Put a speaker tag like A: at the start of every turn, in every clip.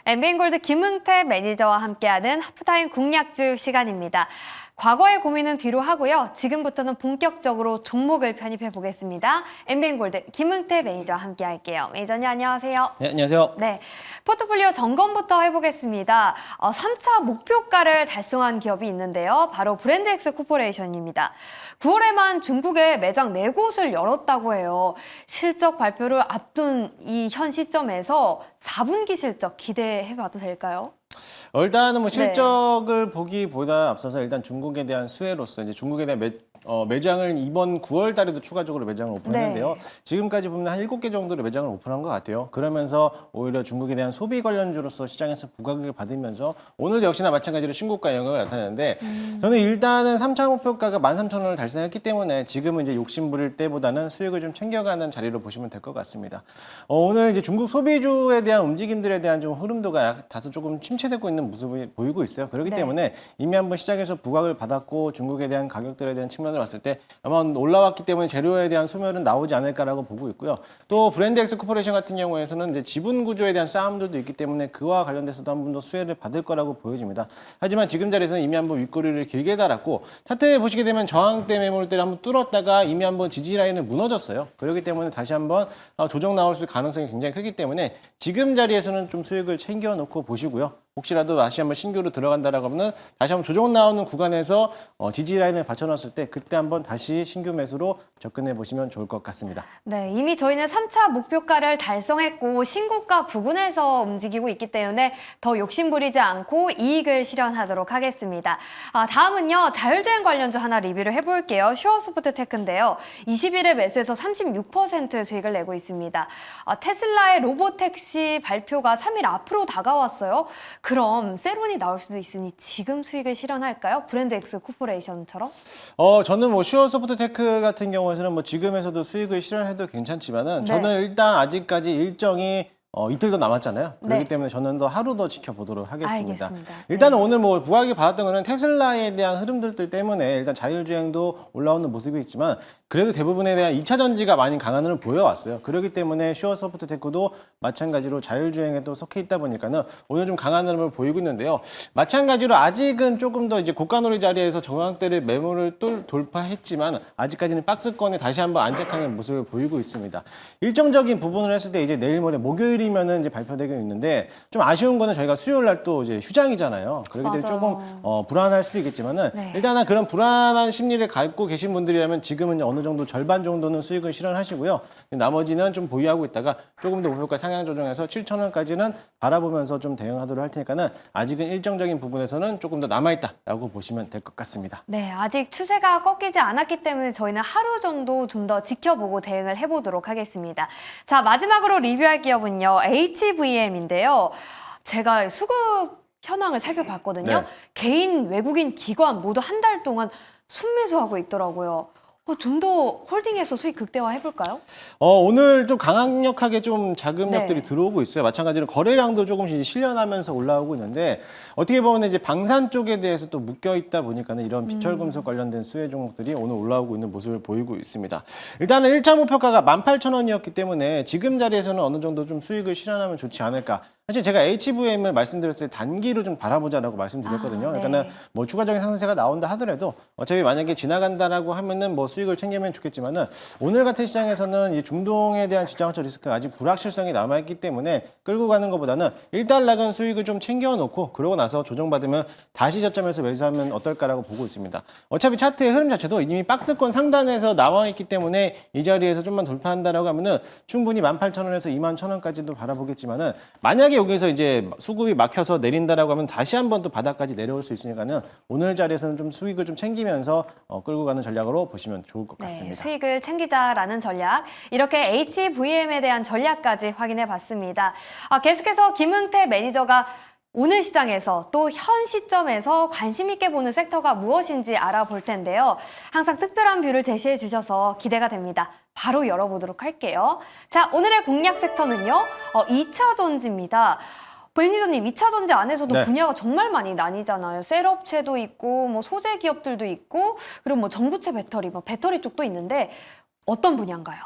A: 엠비엔골드 김응태 매니저와 함께하는 하프타임 공략주 시간입니다. 과거의 고민은 뒤로 하고요. 지금부터는 본격적으로 종목을 편입해 보겠습니다. 엠비엔골드 김응태 매니저와 함께 할게요. 매니저님 안녕하세요.
B: 네, 안녕하세요.
A: 네, 포트폴리오 점검부터 해보겠습니다. 3차 목표가를 달성한 기업이 있는데요. 바로 브랜드엑스 코퍼레이션입니다. 9월에만 중국에 매장 4곳을 열었다고 해요. 실적 발표를 앞둔 이 현 시점에서 4분기 실적 기대해봐도 될까요?
B: 일단은 뭐 실적을 보기보다 앞서서 일단 중국에 대한 수혜로서 이제 중국에 대한 매장을 이번 9월 달에도 추가적으로 매장을 오픈했는데요. 지금까지 보면 한 7개 정도로 매장을 오픈한 것 같아요. 그러면서 오히려 중국에 대한 소비 관련주로서 시장에서 부각을 받으면서 오늘 역시나 마찬가지로 신고가 영역을 나타내는데 저는 일단은 3차 목표가가 13,000원을 달성했기 때문에 지금은 이제 욕심 부릴 때보다는 수익을 좀 챙겨가는 자리로 보시면 될 것 같습니다. 오늘 이제 중국 소비주에 대한 움직임들에 대한 좀 흐름도가 다소 조금 침체되고 있는 모습이 보이고 있어요. 그렇기 때문에 이미 한번 시장에서 부각을 받았고 중국에 대한 가격들에 대한 측면을 봤을 때 아마 올라왔기 때문에 재료에 대한 소멸은 나오지 않을까라고 보고 있고요. 또 브랜드엑스 코퍼레이션 같은 경우에는 이제 지분 구조에 대한 싸움들도 있기 때문에 그와 관련돼서도 한 번 더 수혜를 받을 거라고 보여집니다. 하지만 지금 자리에서는 이미 한번 윗꼬리를 길게 달았고 차트에 보시게 되면 저항대 매물대를 한번 뚫었다가 이미 한번 지지 라인을 무너졌어요. 그렇기 때문에 다시 한번 조정 나올 가능성이 굉장히 크기 때문에 지금 자리에서는 좀 수익을 챙겨놓고 보시고요. 혹시라도 다시 한번 신규로 들어간다라고 하면 다시 한번 조정 나오는 구간에서 지지 라인을 받쳐놨을 때 그때 한번 다시 신규 매수로 접근해 보시면 좋을 것 같습니다.
A: 네, 이미 저희는 3차 목표가를 달성했고 신고가 부근에서 움직이고 있기 때문에 더 욕심부리지 않고 이익을 실현하도록 하겠습니다. 다음은요. 자율주행 관련주 하나 리뷰를 해볼게요. 슈어소프트테크인데요. 20일에 매수해서 36% 수익을 내고 있습니다. 테슬라의 로보택시 발표가 3일 앞으로 다가왔어요. 그럼 세론이 나올 수도 있으니 지금 수익을 실현할까요? 브랜드엑스 코퍼레이션처럼?
B: 저는 뭐 슈어소프트테크 같은 경우에는 뭐 지금에서도 수익을 실현해도 괜찮지만은 저는 일단 아직까지 일정이 이틀 더 남았잖아요. 그렇기 때문에 저는 더 하루 더 지켜보도록 하겠습니다.
A: 알겠습니다.
B: 일단은 오늘 뭐 부각이 받았던 거는 테슬라에 대한 흐름들 때문에 일단 자율주행도 올라오는 모습이 있지만 그래도 대부분에 대한 2차 전지가 많이 강한 흐름을 보여왔어요. 그렇기 때문에 슈어소프트테크도 마찬가지로 자율주행에 또 속해 있다 보니까는 오늘 좀 강한 흐름을 보이고 있는데요. 마찬가지로 아직은 조금 더 이제 고가놀이 자리에서 정황대를 매물을 돌파했지만 아직까지는 박스권에 다시 한번 안착하는 모습을 보이고 있습니다. 일정적인 부분을 했을 때 이제 내일 모레 목요일이면은 이제 발표되고 있는데 좀 아쉬운 거는 저희가 수요일 날 또 이제 휴장이잖아요. 그렇기 때문에 조금 불안할 수도 있겠지만은 일단은 그런 불안한 심리를 갖고 계신 분들이라면 지금은 어느 정도 절반 정도는 수익을 실현하시고요. 나머지는 좀 보유하고 있다가 조금 더 목표가 상향 조정해서 7,000원까지는 바라보면서 좀 대응하도록 할 테니까는 아직은 일정적인 부분에서는 조금 더 남아있다라고 보시면 될 것 같습니다.
A: 네, 아직 추세가 꺾이지 않았기 때문에 저희는 하루 정도 좀 더 지켜보고 대응을 해보도록 하겠습니다. 자, 마지막으로 리뷰할 기업은요. HVM인데요. 제가 수급 현황을 살펴봤거든요. 개인, 외국인, 기관 모두 한 달 동안 순매수하고 있더라고요. 좀 더 홀딩해서 수익 극대화 해볼까요?
B: 오늘 좀 강력하게 좀 자금력들이 들어오고 있어요. 마찬가지로 거래량도 조금씩 이제 실현하면서 올라오고 있는데 어떻게 보면 이제 방산 쪽에 대해서 또 묶여 있다 보니까는 이런 비철금속 관련된 수혜 종목들이 오늘 올라오고 있는 모습을 보이고 있습니다. 일단은 1차 목표가가 18,000원이었기 때문에 지금 자리에서는 어느 정도 좀 수익을 실현하면 좋지 않을까. 사실 제가 HVM을 말씀드렸을 때 단기로 좀 바라보자라고 말씀드렸거든요. 그러니까는 뭐 추가적인 상승세가 나온다 하더라도 어차피 만약에 지나간다라고 하면은 뭐 수익을 챙기면 좋겠지만은 오늘 같은 시장에서는 이 중동에 대한 지정학적 리스크가 아직 불확실성이 남아있기 때문에 끌고 가는 것보다는 일단락은 수익을 좀 챙겨놓고 그러고 나서 조정받으면 다시 저점에서 매수하면 어떨까라고 보고 있습니다. 어차피 차트의 흐름 자체도 이미 박스권 상단에서 나와있기 때문에 이 자리에서 좀만 돌파한다라고 하면은 충분히 18,000원에서 21,000원까지도 바라보겠지만은 만약에 여기서 이제 수급이 막혀서 내린다라고 하면 다시 한번 또 바닥까지 내려올 수 있으니까는 오늘 자리에서는 좀 수익을 좀 챙기면서 끌고 가는 전략으로 보시면 좋을 것 같습니다.
A: 수익을 챙기자라는 전략. 이렇게 HVM에 대한 전략까지 확인해 봤습니다. 계속해서 김응태 매니저가 오늘 시장에서 또 현 시점에서 관심 있게 보는 섹터가 무엇인지 알아볼 텐데요. 항상 특별한 뷰를 제시해 주셔서 기대가 됩니다. 바로 열어보도록 할게요. 자, 오늘의 공략 섹터는요. 2차 전지입니다. 매니저님, 2차 전지 안에서도 분야가 정말 많이 나뉘잖아요. 셀업체도 있고, 뭐 소재 기업들도 있고, 그리고 뭐 전구체 배터리, 뭐 배터리 쪽도 있는데 어떤 분야인가요?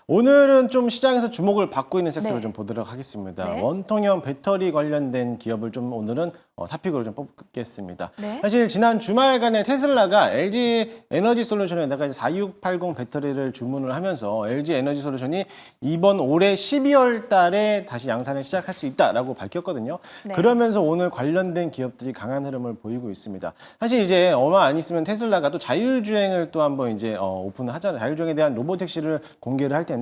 B: 오늘은 좀 시장에서 주목을 받고 있는 섹터를
A: 네.
B: 좀 보도록 하겠습니다.
A: 네.
B: 원통형 배터리 관련된 기업을 좀 오늘은 탑픽으로 좀 뽑겠습니다.
A: 네.
B: 사실 지난 주말간에 테슬라가 LG 에너지 솔루션에다가 4680 배터리를 주문을 하면서 LG 에너지 솔루션이 이번 올해 12월 달에 다시 양산을 시작할 수 있다라고 밝혔거든요.
A: 네.
B: 그러면서 오늘 관련된 기업들이 강한 흐름을 보이고 있습니다. 사실 이제 얼마 안 있으면 테슬라가 또 자율주행을 또 한번 이제 오픈을 하잖아요. 자율주행에 대한 로보택시를 공개를 할 텐데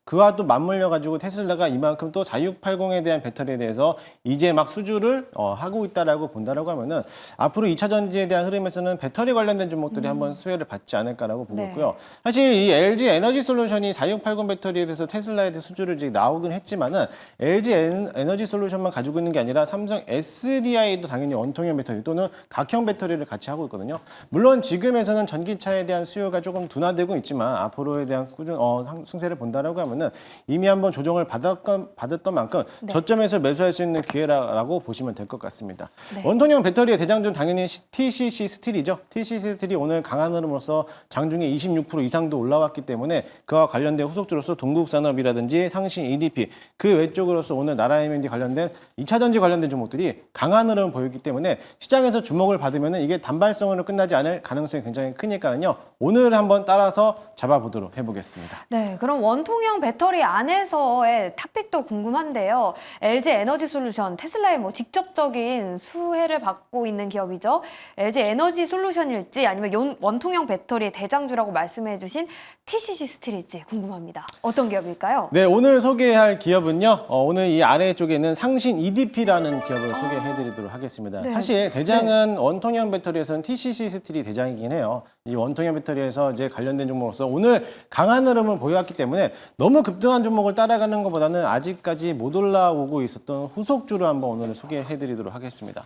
B: 그와 또 맞물려 가지고 테슬라가 이만큼 또 4680에 대한 배터리에 대해서 이제 막 수주를 하고 있다라고 본다라고 하면은 앞으로 2차 전지에 대한 흐름에서는 배터리 관련된 종목들이 한번 수혜를 받지 않을까라고 보고
A: 네.
B: 있고요. 사실 이 LG 에너지 솔루션이 4680 배터리에 대해서 테슬라에 대해 수주를 이제 나오긴 했지만은 LG 에너지 솔루션만 가지고 있는 게 아니라 삼성 SDI도 당연히 원통형 배터리 또는 각형 배터리를 같이 하고 있거든요. 물론 지금에서는 전기차에 대한 수요가 조금 둔화되고 있지만 앞으로에 대한 꾸준 승세를 본다라고 하면은 이미 한번 조정을 받았던 만큼
A: 네.
B: 저점에서 매수할 수 있는 기회라고 보시면 될 것 같습니다.
A: 네.
B: 원통형 배터리의 대장주는 당연히 TCC 스틸이죠. TCC 스틸이 오늘 강한 흐름으로서 장중에 26% 이상도 올라왔기 때문에 그와 관련된 후속주로서 동국산업이라든지 상신 EDP 그 외쪽으로서 오늘 나라MND 관련된 2차 전지 관련된 종목들이 강한 흐름을 보이기 때문에 시장에서 주목을 받으면 이게 단발성으로 끝나지 않을 가능성이 굉장히 크니까요. 오늘 한번 따라서 잡아보도록 해보겠습니다.
A: 네, 그럼 원통형 배터리 안에서의 탑픽도 궁금한데요. LG 에너지 솔루션, 테슬라의 뭐 직접적인 수혜를 받고 있는 기업이죠. LG 에너지 솔루션일지 아니면 원통형 배터리의 대장주라고 말씀해주신 TCC 스틸일지 궁금합니다. 어떤 기업일까요?
B: 네, 오늘 소개할 기업은요. 오늘 이 아래쪽에 있는 상신 EDP라는 기업을 소개해드리도록 하겠습니다.
A: 네.
B: 사실 대장은 원통형 배터리에서는 TCC 스틸이 대장이긴 해요. 이 원통형 배터리에서 이제 관련된 종목으로서 오늘 강한 흐름을 보여왔기 때문에 너무 급등한 종목을 따라가는 것보다는 아직까지 못 올라오고 있었던 후속주를 한번 오늘 소개해드리도록 하겠습니다.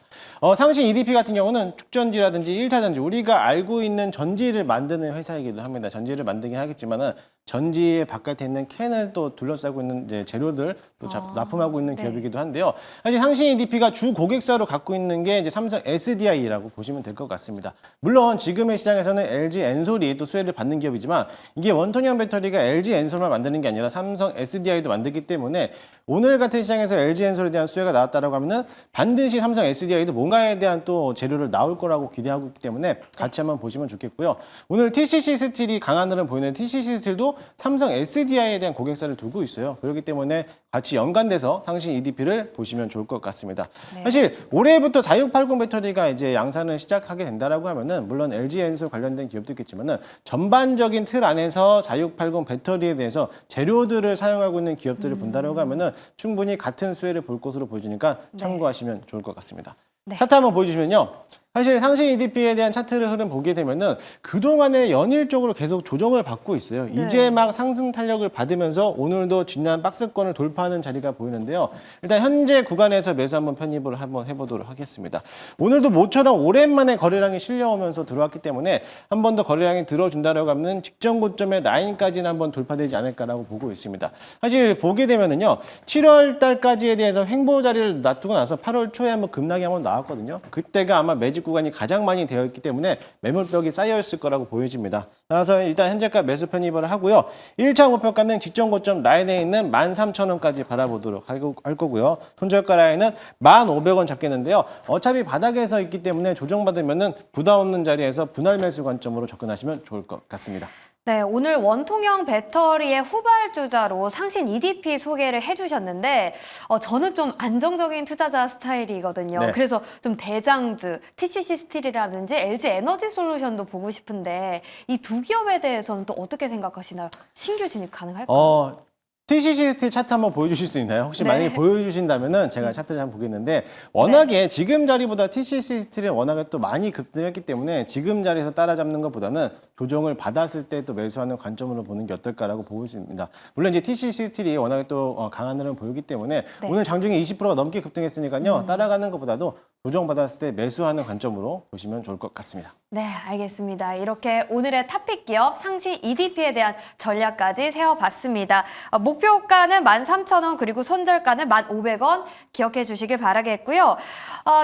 B: 상신 EDP 같은 경우는 축전지라든지 1차 전지, 우리가 알고 있는 전지를 만드는 회사이기도 합니다. 전지를 만들긴 하겠지만은 전지의 바깥에 있는 캔을 또 둘러싸고 있는 이제 재료들 또 납품하고 있는
A: 네.
B: 기업이기도 한데요. 사실 상신 EDP가 주 고객사로 갖고 있는 게 이제 삼성 SDI라고 보시면 될 것 같습니다. 물론 지금의 시장에서는 LG 엔솔이 또 수혜를 받는 기업이지만 이게 원통형 배터리가 LG 엔솔만 만드는 게 아니라 삼성 SDI도 만들기 때문에 오늘 같은 시장에서 LG 엔솔에 대한 수혜가 나왔다라고 하면은 반드시 삼성 SDI도 뭔가에 대한 또 재료를 나올 거라고 기대하고 있기 때문에 같이 한번 보시면 좋겠고요. 오늘 TCC 스틸이 강한 흐름 보이는 TCC 스틸도 삼성 SDI에 대한 고객사를 두고 있어요. 그렇기 때문에 같이 연관돼서 상신 EDP를 보시면 좋을 것 같습니다.
A: 네.
B: 사실 올해부터 4680 배터리가 이제 양산을 시작하게 된다라고 하면은 물론 LG 엔솔 관련된 기업도 있겠지만은 전반적인 틀 안에서 4680 배터리에 대해서 재료들을 사용하고 있는 기업들을 본다라고 하면은 충분히 같은 수혜를 볼 것으로 보여지니까 참고하시면 좋을 것 같습니다.
A: 네.
B: 차트 한번 보여주시면요. 사실 상신 EDP에 대한 차트를 흐름 보게 되면은 그동안에 연일적으로 계속 조정을 받고 있어요.
A: 네.
B: 이제 막 상승 탄력을 받으면서 오늘도 지난 박스권을 돌파하는 자리가 보이는데요. 일단 현재 구간에서 매수 한번 편입을 한번 해보도록 하겠습니다. 오늘도 모처럼 오랜만에 거래량이 실려오면서 들어왔기 때문에 한 번 더 거래량이 들어준다라고 하면 직전 고점의 라인까지는 한번 돌파되지 않을까라고 보고 있습니다. 사실 보게 되면은요. 7월 달까지에 대해서 횡보 자리를 놔두고 나서 8월 초에 한번 급락이 한번 나왔거든요. 그때가 아마 매직 구간이 가장 많이 되어 있기 때문에 매물벽이 쌓여 있을 거라고 보여집니다. 따라서 일단 현재가 매수 편입을 하고요. 1차 목표가는 직전 고점 라인에 있는 13,000원까지 바라보도록 할 거고요. 손절가 라인은 1,500원 잡겠는데요. 어차피 바닥에서 있기 때문에 조정받으면은 부담 없는 자리에서 분할 매수 관점으로 접근하시면 좋을 것 같습니다.
A: 네, 오늘 원통형 배터리의 후발주자로 상신 EDP 소개를 해주셨는데 저는 좀 안정적인 투자자 스타일이거든요.
B: 네.
A: 그래서 좀 대장주, TCC 스틸이라든지 LG 에너지 솔루션도 보고 싶은데 이 두 기업에 대해서는 또 어떻게 생각하시나요? 신규 진입 가능할까요?
B: TCC 스틸 차트 한번 보여주실 수 있나요? 혹시
A: 네.
B: 만약에 보여주신다면은 제가 차트를 한번 보겠는데 워낙에 지금 자리보다 TCC 스틸은 워낙에 또 많이 급등했기 때문에 지금 자리에서 따라잡는 것보다는 조정을 받았을 때 또 매수하는 관점으로 보는 게 어떨까라고 보고 있습니다. 물론 이제 TCC 스틸이 워낙에 또 강한 흐름을 보이기 때문에
A: 네.
B: 오늘 장중에 20%가 넘게 급등했으니까요. 따라가는 것보다도 조정받았을 때 매수하는 관점으로 보시면 좋을 것 같습니다.
A: 네, 알겠습니다. 이렇게 오늘의 탑픽 기업 상시 EDP에 대한 전략까지 세워봤습니다. 목표가는 13,000원 그리고 손절가는 1,500원 기억해 주시길 바라겠고요.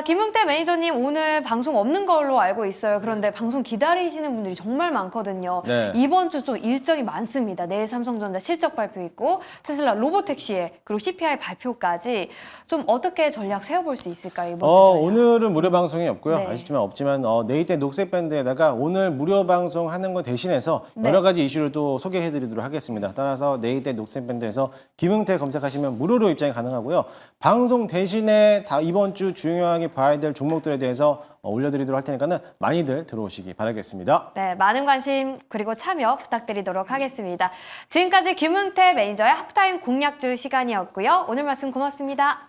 A: 김흥태 매니저님 오늘 방송 없는 걸로 알고 있어요. 그런데 방송 기다리시는 분들이 정말 많거든요.
B: 네.
A: 이번 주 좀 일정이 많습니다. 내일 삼성전자 실적 발표 있고 테슬라 로보택시에 그리고 CPI 발표까지 좀 어떻게 전략 세워볼 수 있을까요? 이번 주 전략?
B: 오늘은 무료 방송이 없고요.
A: 네.
B: 아쉽지만 없지만 네이트 녹색 밴드에다가 오늘 무료 방송 하는 거 대신해서
A: 네.
B: 여러 가지 이슈를 또 소개해드리도록 하겠습니다. 따라서 네이트 녹색 밴드에서 김흥태 검색하시면 무료로 입장이 가능하고요. 방송 대신에 이번 주 중요하게 봐야 될 종목들에 대해서 올려드리도록 할 테니까는 많이들 들어오시기 바라겠습니다.
A: 네, 많은 관심 그리고 참여 부탁드리도록 하겠습니다. 지금까지 김흥태 매니저의 하프타임 공략주 시간이었고요. 오늘 말씀 고맙습니다.